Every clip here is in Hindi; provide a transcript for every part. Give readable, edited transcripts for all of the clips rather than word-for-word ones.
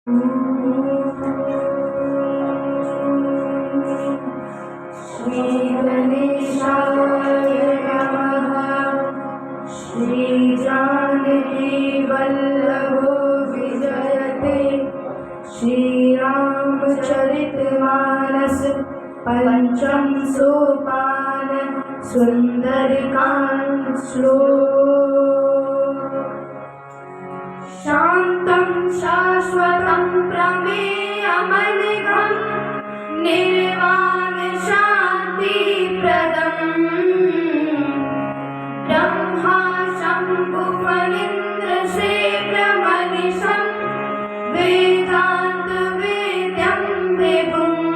श्रीगणेशाय नमः। श्रीजानकीवल्लभो विजयते। श्रीरामचरितमानस पंचम सोपान सुंदरकांड श्लोक। शांतं शाश्वतं प्रमेयमनघं निर्वाण शान्तिप्रदम् ब्रह्मा शम्भुफणीन्द्रशेखरमनिशं वेदान्तवेद्यं विभुम्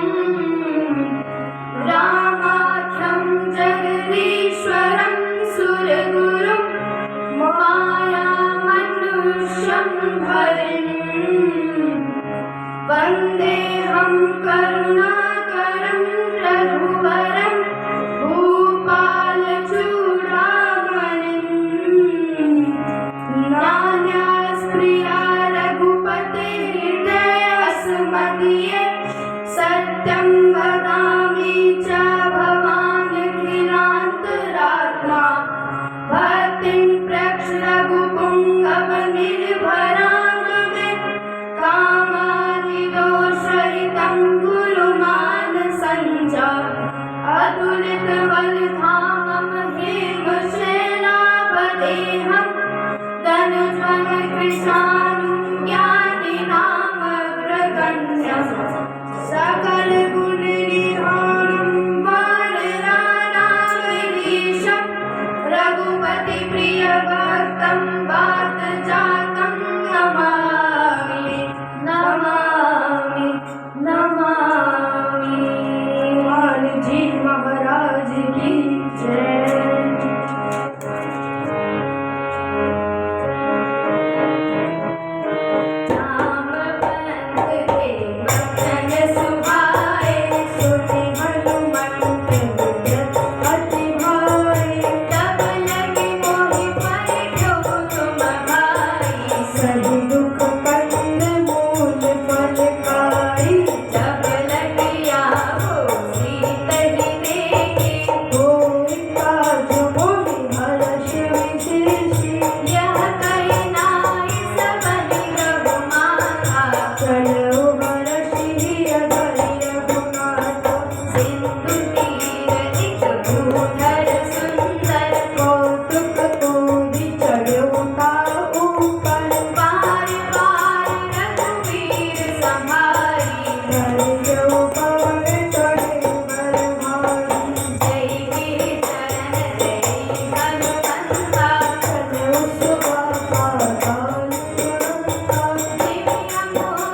रामाख्यं जगदीश्वरं सुरगुरुं मायामनुष्यं हरिम् वन्देऽहं करुणाकरं रघुवरं भूपालचूडामणिम् नान्यास्प्रिया रघुपतिर्दयस्मदीये सत्यं वदामि च भवानखिलान्तरात्मा भक्तिं प्रक्ष रघुपुङ्गवनिर्भरां मे कामादिदोषरहितं कुरु मानसञ्च अतुलितबलधामं हेमशैलापदेहं धनुज्वलकृशानुं ज्ञानिनामग्रगण्यं सकलगुणनिधानं वानराणामधीशं रघुपतिप्रियभक्तं वातजातं नमामि नमामि नमामि। जी महाराज की जय। राम पंथ के वचन सुहाए सुनि हनुमंत हृदय अति भाए। तब लगे मोहि परिजो तुम भाई सही दुख कंद मूल फल पाई। जब लगिया हो सीतहि देखे होई काज मोहि हर्ष विशेषी। यह कहि नाई सबनि रघुमाता चलो हर्षि अधरि रघुनाथा। सिंधु तीर एक भूधर सुंदर कौतुक कोदि चढ़ो ताऊ पर। बार बार रघुवीर संहारी हरिजो पवन चढ़े बर भारी। जय गिरि चरण जय हनुमंता चलो सुबह पाताल तुरंता। दिव्य मोह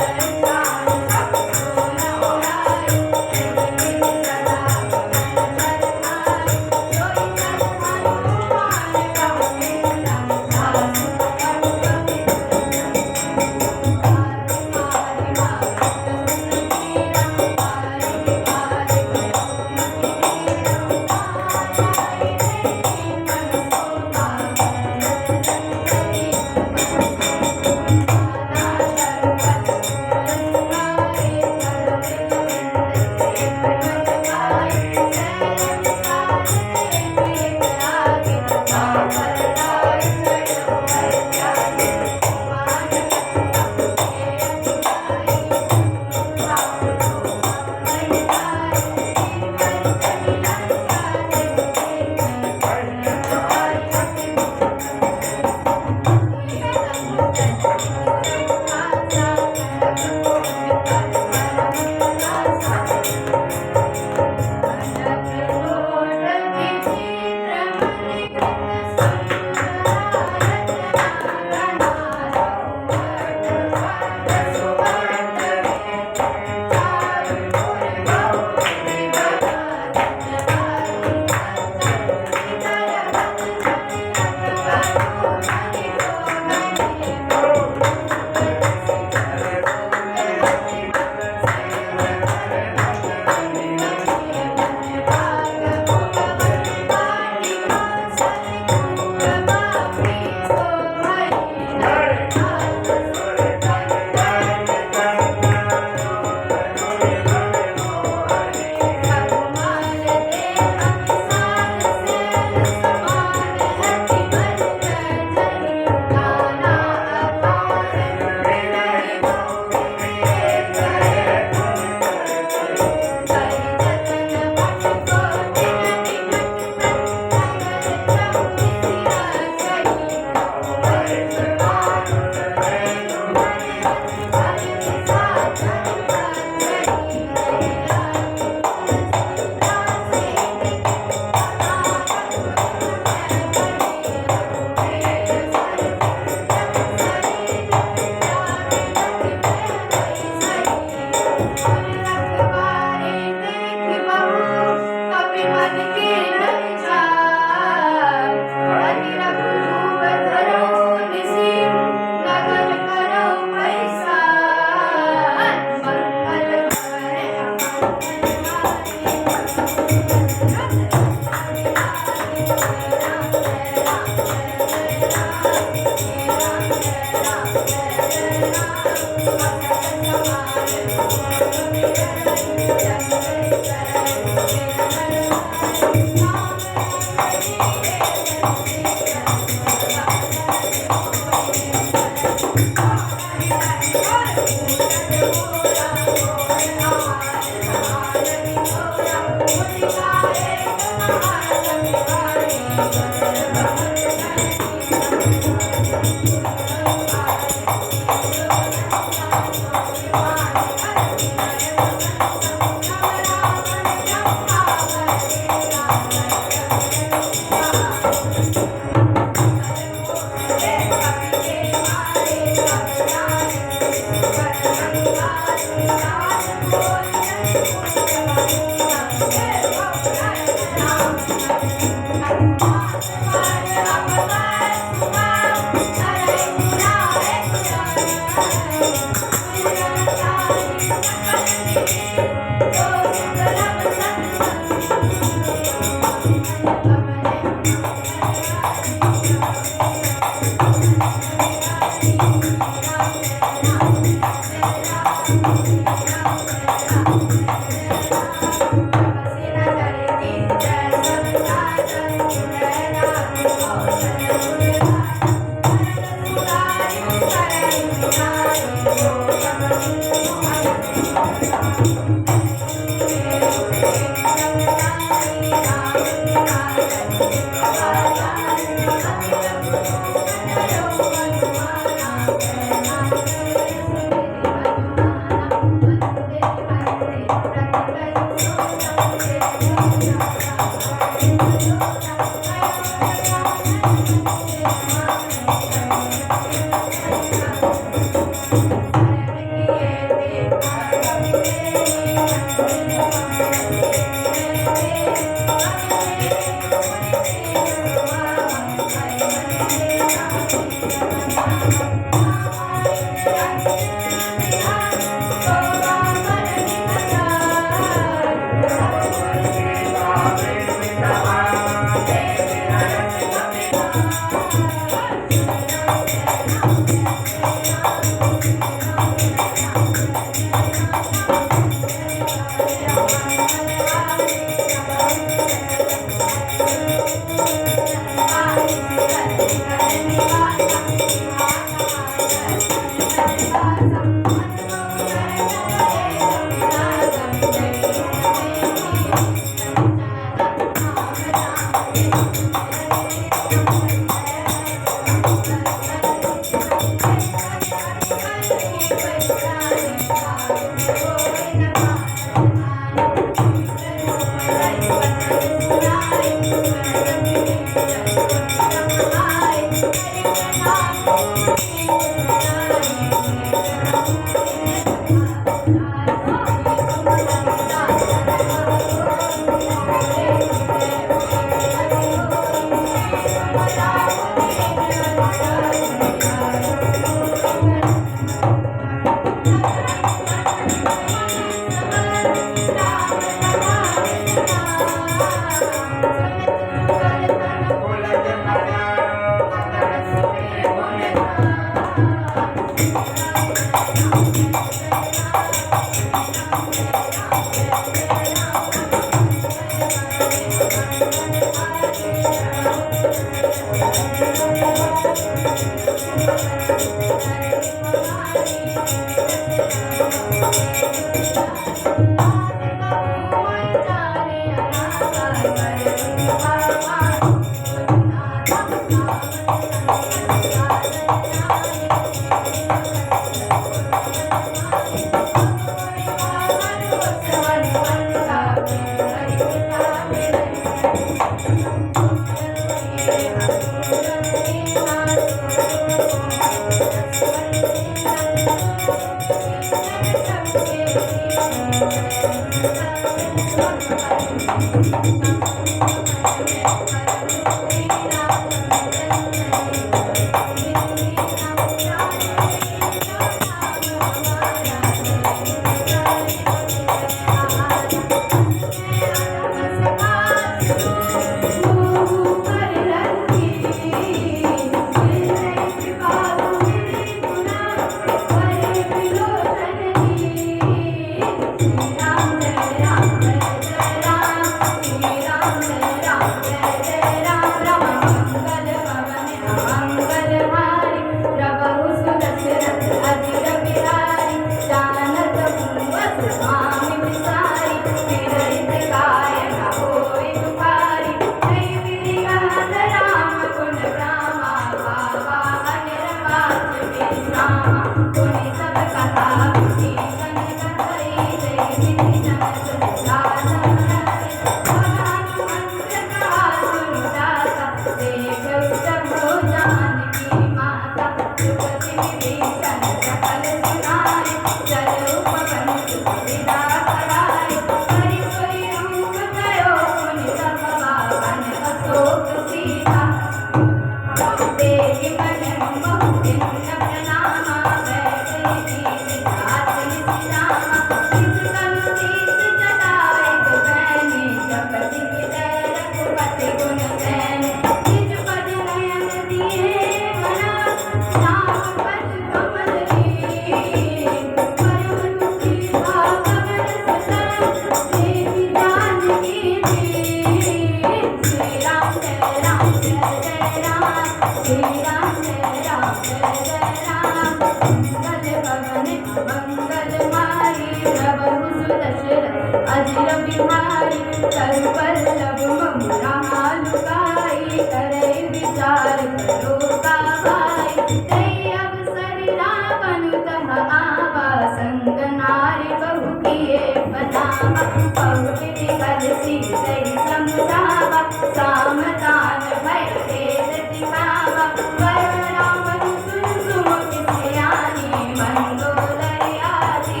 रावण तह आवा, संग नारी बहु किए बनावा। बहुविधि कलसी सही समझावा, साम दान भय भेद दिखावा। वरुण रावण सुन सुमुख सियानी, मंडोदरी आदि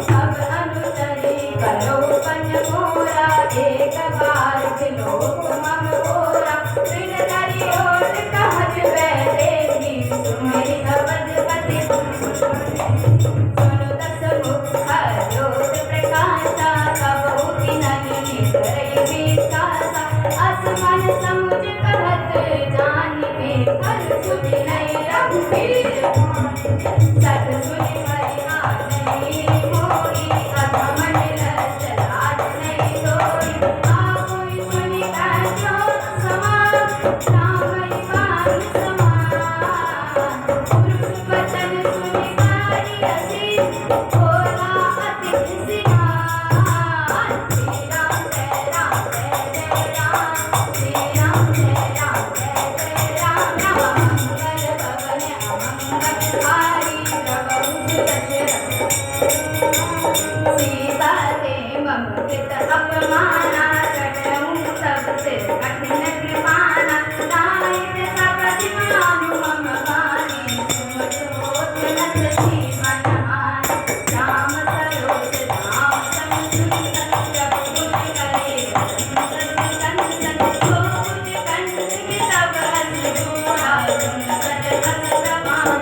सब अनुचरी करो पन मोरा। एक बार विलोक मम होरा, बिन धरि ओट कहत वै देवी। सुमिरि अवधपति सुनु दस मुख ज्योत प्रकाशा, कबहु किन्हीं निकरई विकासा। असमन समुझ कहत जानिबे, फल सुझि नहीं रघुबीर भानि। सठ सुनि हरि आनहि मोहि, अधमन लज्ज लाज नहीं डोरि। आहुनि सुनि क्रोध समान, रामहि बाहि समान। पुरुष वचन सुनि नारी हँसी, बोला अति खिसियान। श्री राम जय राम जय जय राम, श्री राम जय राम जय जय राम। राम मंगल भवन अमंगल हारी, प्रभु दशरथ सीता ते मम पित अपमाना। कटहूँ सब सिर कठिन कृपाना, नाहित सपदि मानु मम वाणी। सुमति होत न जीवन हानि, राम सरोज धाम सम सुंदर। प्रभु गुण करे संतति कंचन, सो कुछ कंठ के तब हंस जोड़ा। सुनकर हस प्रमाण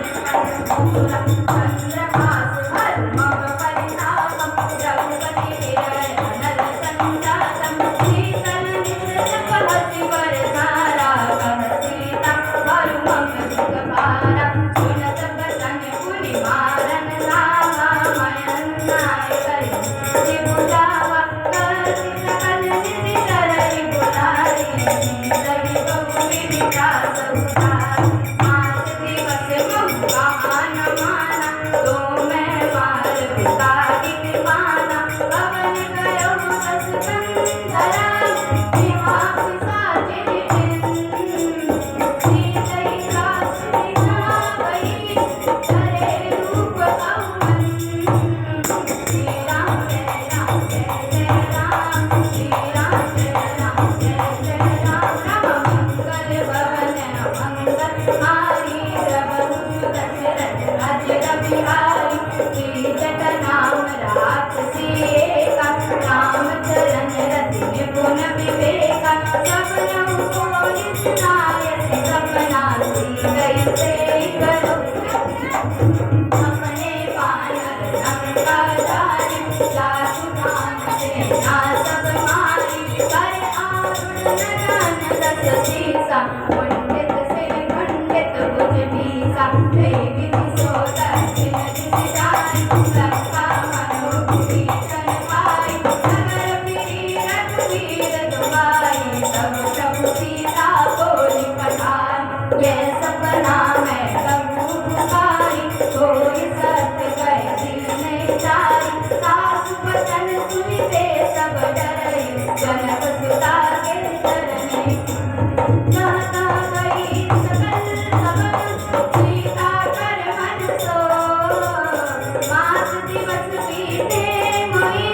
पूरा, चंद्रहास हर मम परितापम। रघुपति हृदय अनल संजातम, शीतल निज जप हसि वरधारा। कह सीता हरु मम दुख भारा, सुनत बसन पुनि मारन लावा। मयन नाय करि मुझि बुलावा, कहति सकल निधि करई बुलारी। सीतहि बहुविधि त्रास उठारी, 5 दिवस महु आहान माना। तो मैं मार पिताहि कृपाना, पवन कयो बस कंधरा। विवाह साजन बिन, सीतहि त्रास दिखावई। धरे रूप अवमन, श्री राम जय राम जय जय राम, श्री राम जय राम जय जय राम। राम मंगल भवन अमंगल हारी, प्रभु दशरथ अजर बिहारी। कीचक नाम राक्षसी एका, राम चरण रति निपुण विवेका। सबनहुँ कोई सुनाय सपना, सीतहि सेई करो अपने बानर लंका धारी। जासु धाम सेना सब मारी, कर आरुण नयन दस सीसा। पंडित सिर खंडित भुज बीसा, जय विधि सो दक्षिण दिशि जाई। लंका मनोभीषण पाई, नगर फिरी रघुवीर दुआई। तब प्रभु सीता बोली पठाई, यह सपना मैं कबू पुकारी। कोई सत्य कह दीन चारी, सासु वचन सुनि ते सब डरई। जनक सुता के चरणी, जाता गई सकल सबन। सीता कर मन सोर, 5 दिवस बीते मोहि।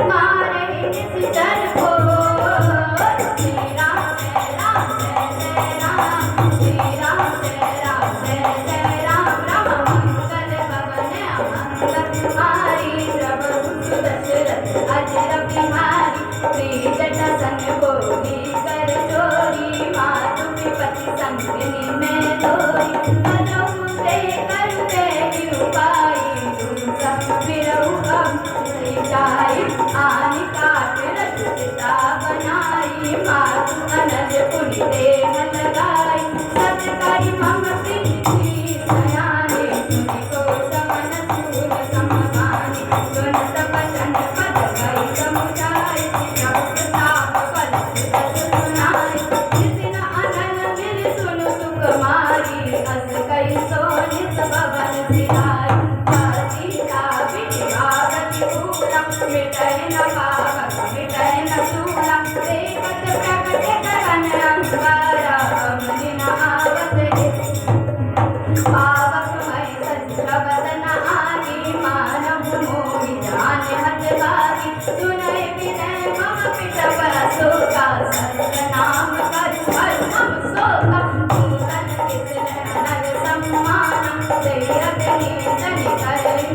मारहि निश्चर भोर, श्री राम जय राम जय जय राम, श्री राम जय राम जय जय राम। राम मंगल भवन अमंगल हारी, प्रभु दशरथ अजर बिहारी। श्री जटा संग बोली कर जोरी, मातु विपति संगिनी में तोरी। कलहु ते करु देहि उपाई, दूसा फिरहु अमृत जाई। आनि काट रस चिता बनाई, मातु अनज पुनि देह लगाई। सत करि मम प्रीति सयानी, सुनि को समन सूर समगानी। सुनत बचन पद भई समुझाई, प्रभु प्रताप फल सुजस सुनाई। जिसिन अनल मिल सुनु सुकुमारी, अस कई सोनित भवन सिधाई। सीता बिटियावति पूरा, मिटहि न पावक मिटहि न सूरा। देखत प्रगट करन अंगारा, अवधि न आवत पावक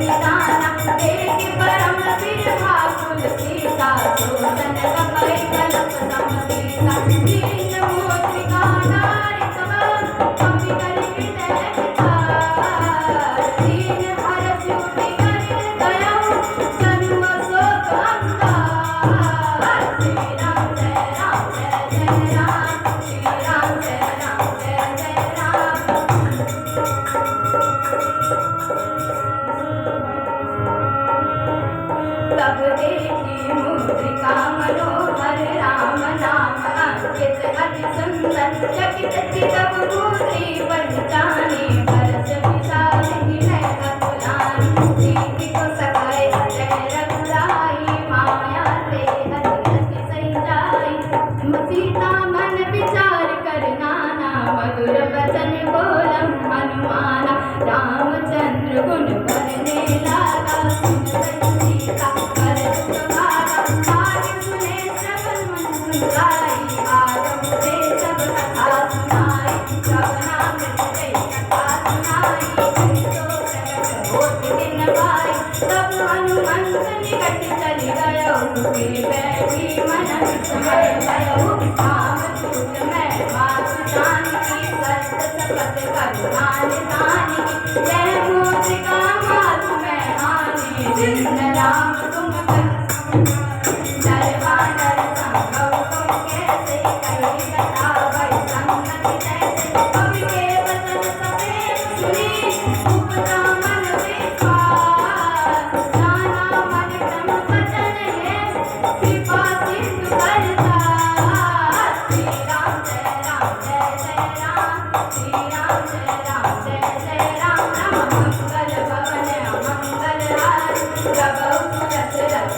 निदाना एक परम विरहाकुल सीता शोधन कपै कलप समपीता दीन मोत्रिका नारी तव कपि कर हृदय विचार दीन हर स्युति कर दयाऊ जन्म शोक अंगार श्री राम जय राम जय जय राम श्री राम जय राम जय जय राम तब देखी मुद्रिका मनोहर राम नाम अंकित अति सुंदर चकित चितव मुद्री पहचाने बरस विशाल हिनय अतुलानी प्रीति को सखाए जय रघुराई माया से अति अति सही जाई सीता मन विचार कर नाना मधुर वचन बोलम हनुमाना रामचंद्र गुण करने लागा सुन सही सीता कर दुख भागा भाग्य सुने श्रवण मन सुनाई आगम से सब कथा सुनाई श्रवणामृत से कथा सुनाई कही तो प्रकट होत दिन भाई तब हनुमंत निकट चली गयो बैठी मन विस्मय भयो रामदूत मैं बात जानकी सत्य सपथ करुणा निधानी जय मुद्रिका मातु मैं हानि जिन राम तुम कर दरबार संभव तुम कैसे कही कथा भई संगति जैसे कवि के वचन सफेद सुनी उपजा मन विश्वास जाना मन क्रम वचन है कृपा सिंधु करता श्री राम जय राम जय जय राम श्री राम जय राम जय जय राम राम मंगल भवन अमंगल हारी प्रभु सुरत रथ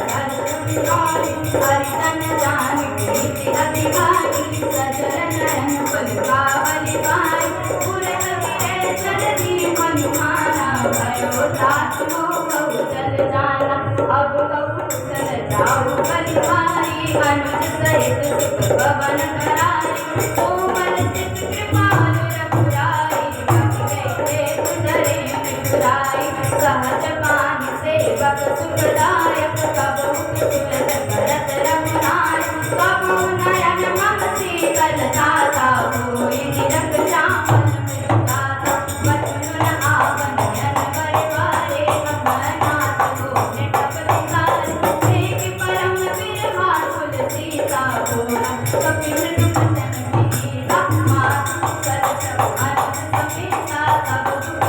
हरितन जानकी अधिकारी सजल नयन पल कावली पाई पुरन विरह चलती हनुमाना भयो तात मोह जल जाना अब कहु चल जाऊ बलिहारी अनुज सहित सुख पवन करारी कोमल चित कृपाल रघुराई कपि गए तुझरे मिथुराई सहज पानी सेवक सुखदायक कबहु तुलत भरत रघुनायक कबहु नयन मम शीतल दाता होई निरख श्यामल मृगाता बचन आवन यन परिवारे अमरनाथ हो निटप दिखारे एक परम विरहाकुल सीता बोला कपि मृग वचन मीरा मातु करत अनुज समेता तब दुख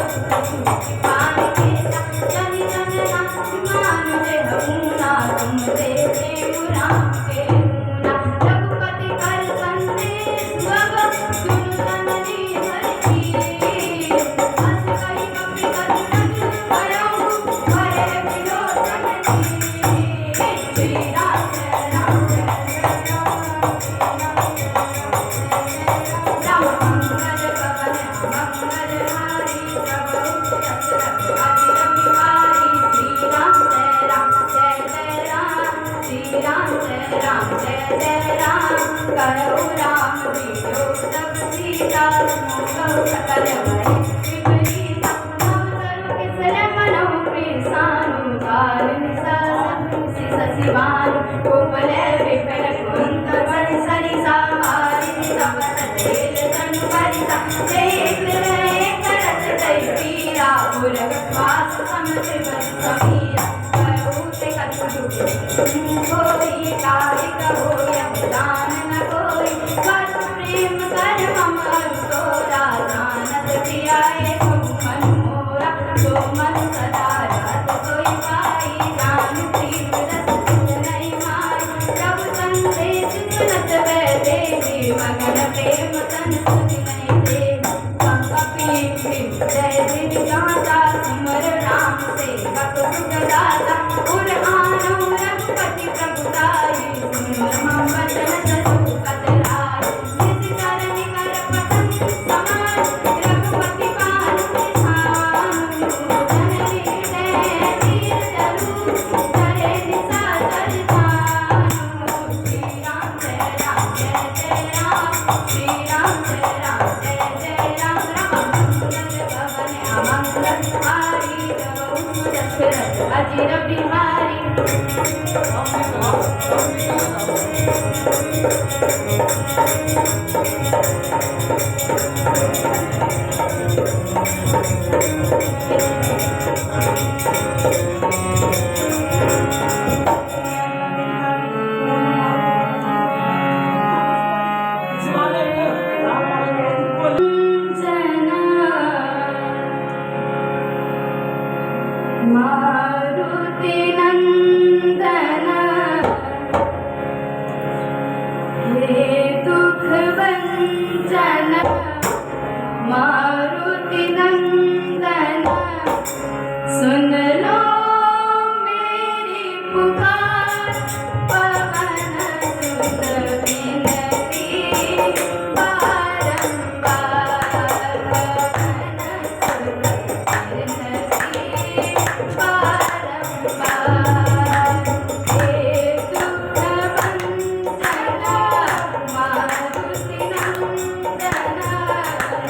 छूटि पानि केता जनि जन राम मानुजे हमुना तुम देते राम के मुना रघुपति कर संदेश सब सुनु जननी हरि हस कहि कपि कति नट भयो भरे विलोचन श्री राम जय राम जय जय राम मंगल भवन मंगल हारी प्रभु सुरत रघुपति रघुराई श्री राम जय राम जय जय राम श्री राम जय राम जय जय राम करो राम वियोग तब सीता मोह सकल भय विपरीता भवतरु किसर मनहु प्रियसानु काल निसानु शिवानु कोमल विपिन कुंत बन सरिसा हारि तपत तेल तनु परिसा देख रहे करत जय पीरा उरग पास समझ बन समीरा करो ते कछु होई काहि कहो यम दान न कोई कर प्रेम कर हम तोरा जानत प्रियाए तुम मन मोरा तो मन सदा रात कोई पाई जान प्रीत रस नहीं माई प्रभु संदेश सुनत वे देवी मगन प्रेम तन सुनि नहीं देवी कपि जय दिन गाता सिमर राम सेवक सुख दाता उर आनो रघुपति प्रभुताई सुनो हम वचन जसु कतराई जिस चरण कर पतन समान रघुपति पालु निधानु जननी हृदय तीर तरु धरे निसा जल जानु श्री राम जय राम जय जय राम श्री राम जय राम जय जय राम राम मंगल भवन अमंगल हारी प्रभु दशरथ अजिर बिहारी मारुति नंदन हे दुख भंजन मारुति नंदन सुन लो मेरी पुकार पवन सुत विनती बारंबार पवन सुत विनती बारंबार हे दुख भंजन मारुति नंदन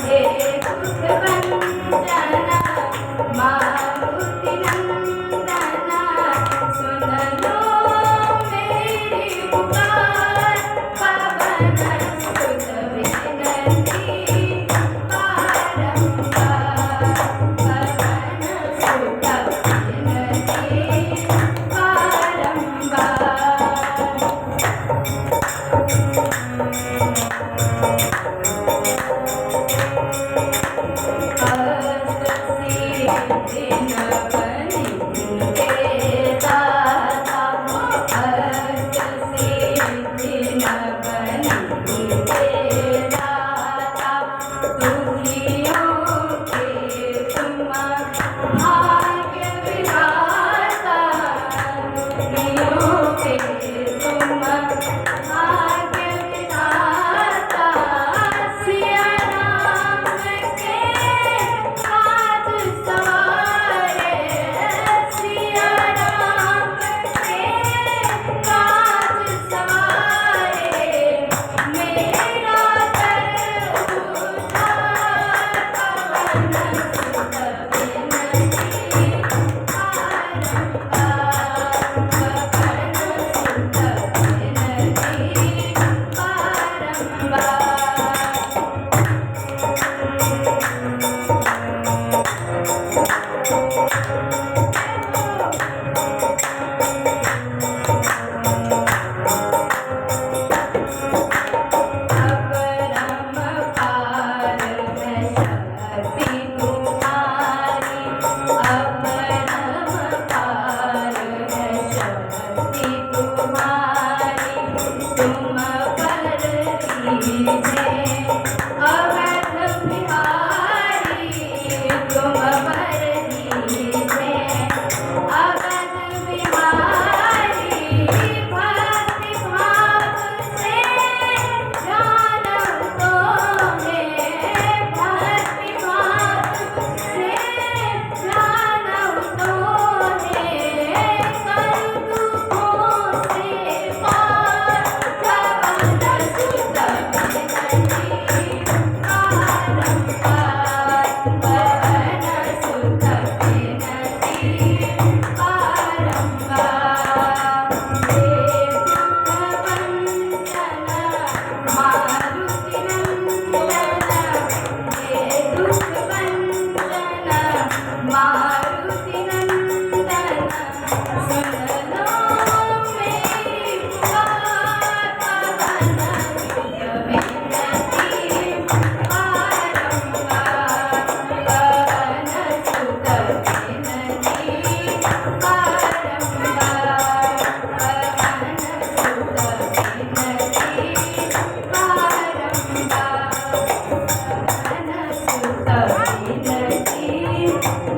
हे दुख भंजन मारुति नंदन सुन लो मेरी पुकार पवन सुत विनती बारंबार पवन सुत विनती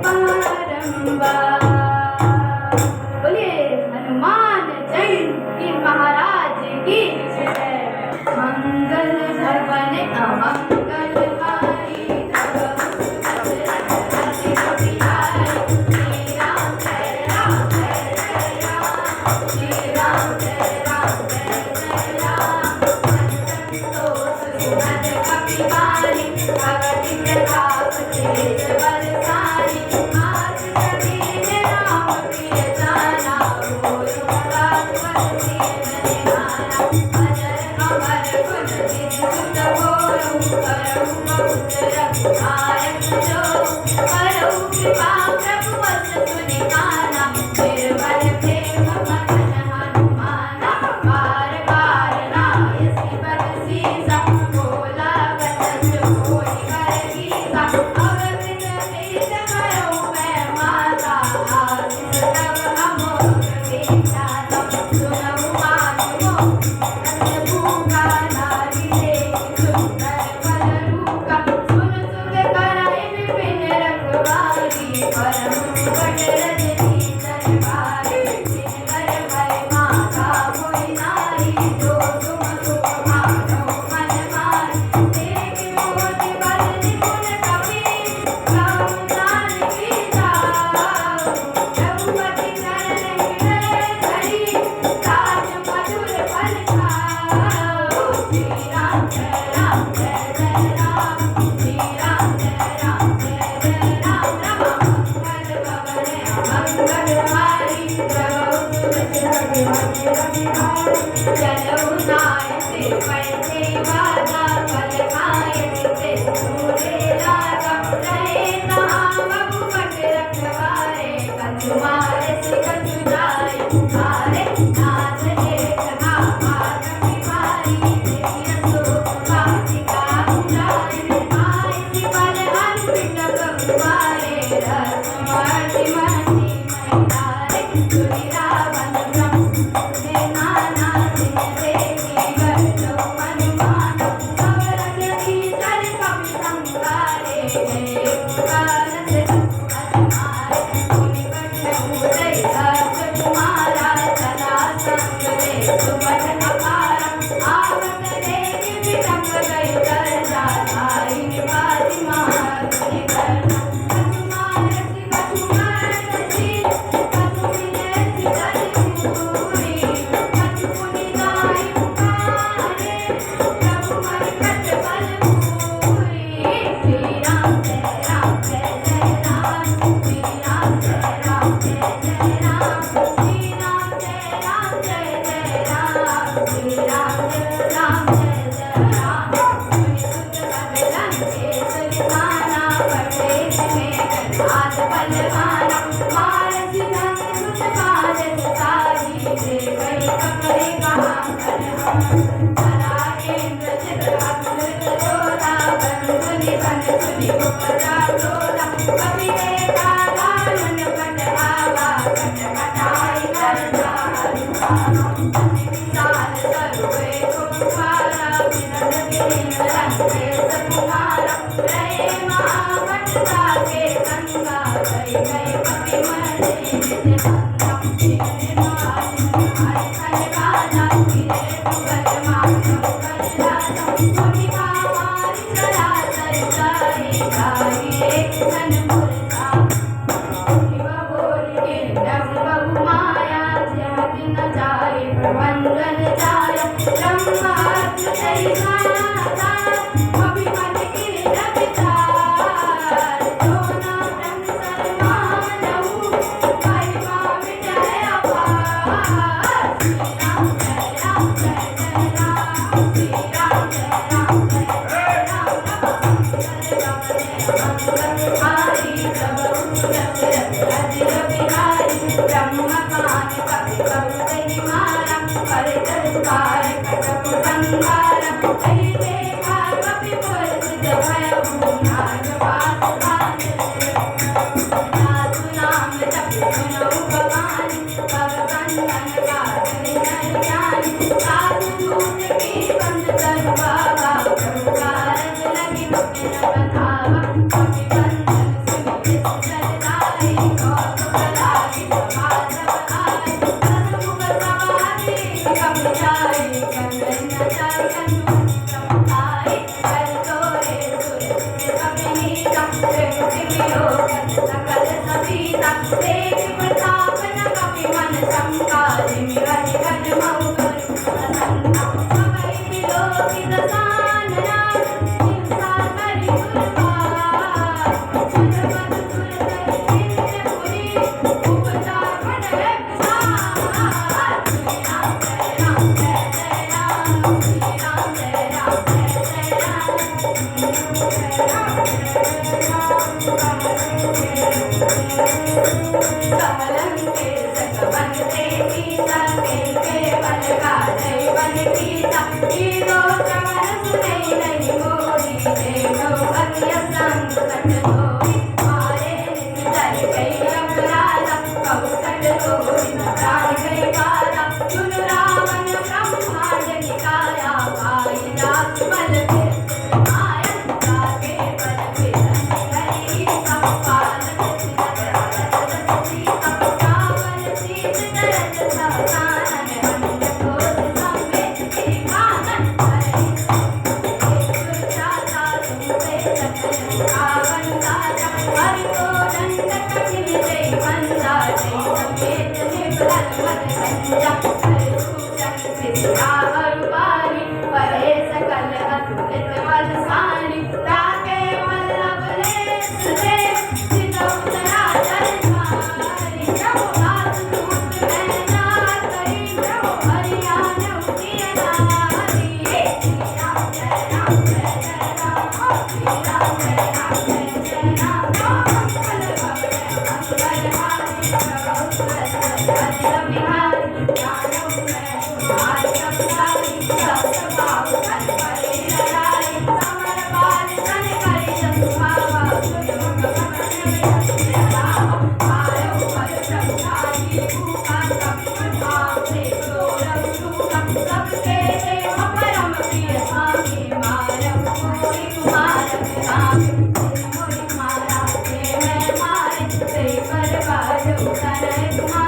बारंबार भगति प्रताप तेज बलशाली आज सभी ने कृपा प्रभु बस सुनि काना, निर्बल प्रेम मगन हनुमाना। बार बार नायसि बरसीसा, बोला बचन होई कर कीसा। अवधि भेद करहु मैं माता, आशीष तब अमोघ विख्याता। सुनहु माधुरो रस भूखा, नारी देखि सुंदर फल रूखा। सुन सुख कराई विपिन रखवारी, परम सुबह रजनी दरबारी। जिनकर भय माता होई नारी, जो तुम सुख मानो मन मारी। देख मोहि बल निपुण कपि, राम जानकी जाऊ। रघुपति चरण हृदय धरि, राज मधुर फल खाऊ। श्री राम जय राम जय जय राम, श्री राम जय राम जय जय राम। राम मंगल भवन मंगल हारी, प्रभु सुरति रघुपति रघुराई। चलऊ नाय सिर पैसे बाजा, फल खाए जिसे सूरे लागा। रहे कहाँ रघुपत रखवारे, कछु मारस कछु जाय हारे। नाथ जेठ भामा कपि भारी, देखि अशोक वाटिका उजारी। आयसि बल अर्पित प्रभुवारे, रघुमति मति मैदारे। सुनि रावण ब्रह्म नाना, जिन देखि बरसौ हनुमाना। सब रजनी चर कपि संहारे, जय पुकारत रघुपति मारे। मुनि कछहु दई हर्ष तुम्हारा, सदा संग ले सुबह अपारा। आवत देख बिटप गई करजा, धाई निवासि महागुनि करना। कछु मारसि कछु मरसि, कछु विनेसि जरि दूरी। कछु पुनि जाहि पुकारे, प्रभु मरकट बल पूरी। श्री राम जय राम जय जय राम, श्री राम जय राम जय जय राम। श्री राम जय राम जय जय राम, श्री राम जय राम जय जय राम। सुनि सुत सब लंकेश विमाना, परदेस में गणराज बलवाना। मारसि धन सुत काजस ताहि, जे गई कपि कहाँ कलहारी। भला इंद्रजित अतुलित जोधा, बंधु निधन सुनि उपजा क्रोधा। कपि देखा दारुण कट आवा, कट कटाई करजा हनुमाना। अति विशाल सरुए कुंभारा, विनत दीन लंकेश कुमारा। रहे महाबट ताके संगा, गई गई कपि मरते निज संगा। जिन निवासि तुम्हारे फल राजा, गिरे तुगल मानो कर राजा। मुनि हमारी चराचर जाहि, जाहि एक सन मुरझा। शिव बोल के डम माया, जहत न जाए प्रबंधन जाय। ब्रह्म हस्त दई माता, कपि मति गिर विचार। जो ना ब्रह्म सन्मान कर गई अपराधा, कौशल रोहित प्राण गई बाधा, सुन रावण ब्रह्मांड निकाया, पाई लाख बल फिर माया, जागे बल फिर हरि सब पालन सिरत सीता, रावण सीत दरद सावधान, अंड कोश संवेद विभागन, हरि सुरचाता तुमसे सकल रावण राजा, हरि को दंड कठिन जय बंदा, जय समेत निबल मद संजा, हरि सूचन सिद्धा अरुपारी, परे सकल अतुलित बलशाली, ताके वल्लभ लेस दे, सितौत राजन भारी, प्रभु हाथ दूत में ना करी, प्रभु हरियाण उठिय नारी, श्री राम जय राम जय जय राम, श्री राम जय राम जय जय राम, मंगल भवन मंगल हारी, प्रभु सुरत अजिर बिहारी, दानव में तुम्हारी अवतारी, सब बाहु तन परे लड़ाई, समर बाल तन करि जसु भावा, सुनि मुख भवन में हंसिया रामा, आयो हर प्रभु ठाई भूखा, कपि प्रभाव से गौरव शूखा, सबके देव परम प्रिय स्वामी, मारव कोई कुमारक राम, मोहि मारा जे मैं मारे, से पर बाजो तनय तुम्हारे।